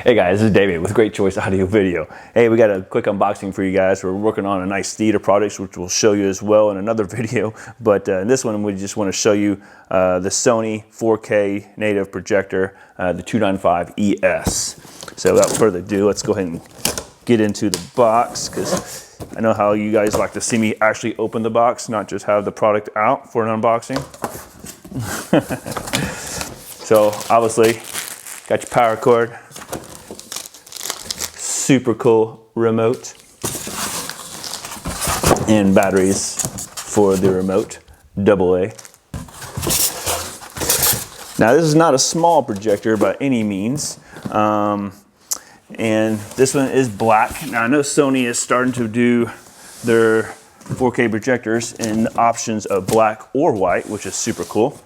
Hey guys, this is David with Great Choice Audio Video. Hey, we got a quick unboxing for you guys. We're working on a nice theater product, which we'll show you as well in another video. But in this one, we just want to show you the Sony 4K native projector, the 295 ES. So without further ado, let's go ahead and get into the box, because I know how you guys like to see me actually open the box, not just have the product out for an unboxing. So obviously, got your power cord. Super cool remote and batteries for the remote, AA. Now this is not a small projector by any means, and this one is black. Now I know Sony is starting to do their 4K projectors in options of black or white, which is super cool.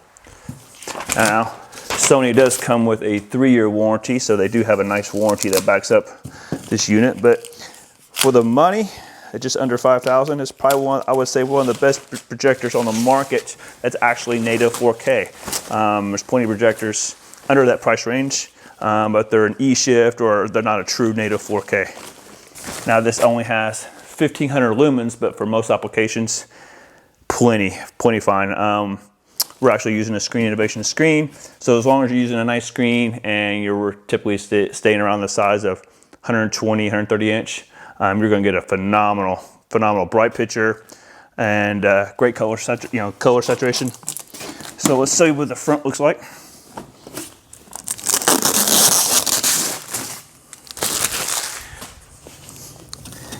Now Sony does come with a 3-year warranty, so they do have a nice warranty that backs up this unit, but for the money, at just under $5,000, it's probably one, I would say, one of the best projectors on the market that's actually native 4K. There's plenty of projectors under that price range, but they're an E-shift or they're not a true native 4K. Now this only has 1,500 lumens, but for most applications, plenty fine. We're actually using a Screen Innovation screen, so as long as you're using a nice screen and you're typically staying around the size of 120, 130 inch, you're going to get a phenomenal bright picture and great color saturation. So let's show you what the front looks like.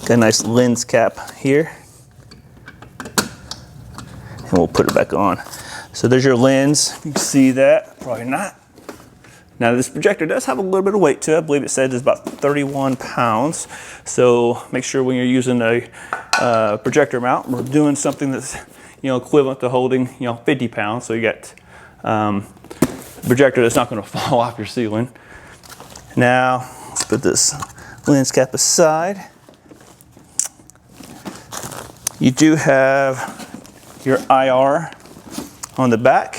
Got a nice lens cap here, and we'll put it back on. So there's your lens. You can see that, probably not. Now this projector does have a little bit of weight to it. I believe it says it's about 31 pounds. So make sure when you're using a projector mount, we're doing something that's equivalent to holding 50 pounds. So you got a projector that's not going to fall off your ceiling. Now let's put this lens cap aside. You do have your IR on the back,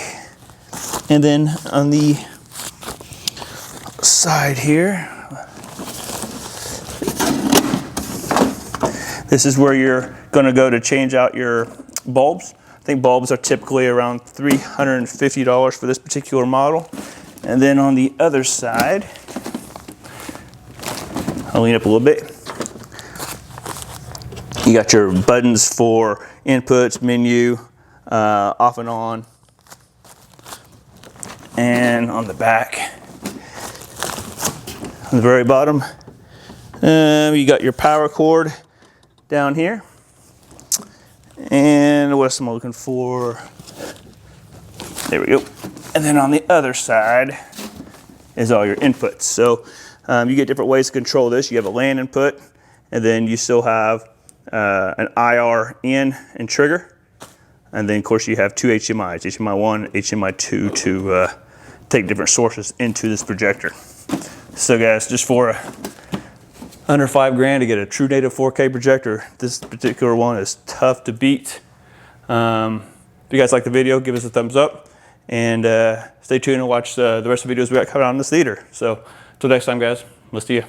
and then on the side here, this is where you're going to go to change out your bulbs. I think bulbs are typically around $350 for this particular model. And then on the other side, I'll lean up a little bit. You got your buttons for inputs, menu, off and on. And on the back, on the very bottom, you got your power cord down here. And what else am I looking for? There we go. And then on the other side is all your inputs. So you get different ways to control this. You have a LAN input, and then you still have an IR in and trigger. And then of course you have 2 HDMIs, HDMI 1, HDMI 2 to take different sources into this projector. So guys, just for under $5 to get a true native 4K projector, this particular one is tough to beat. If you guys like the video, give us a thumbs up, and stay tuned and watch the rest of the videos we got coming out in this theater. So until next time guys, we'll see you.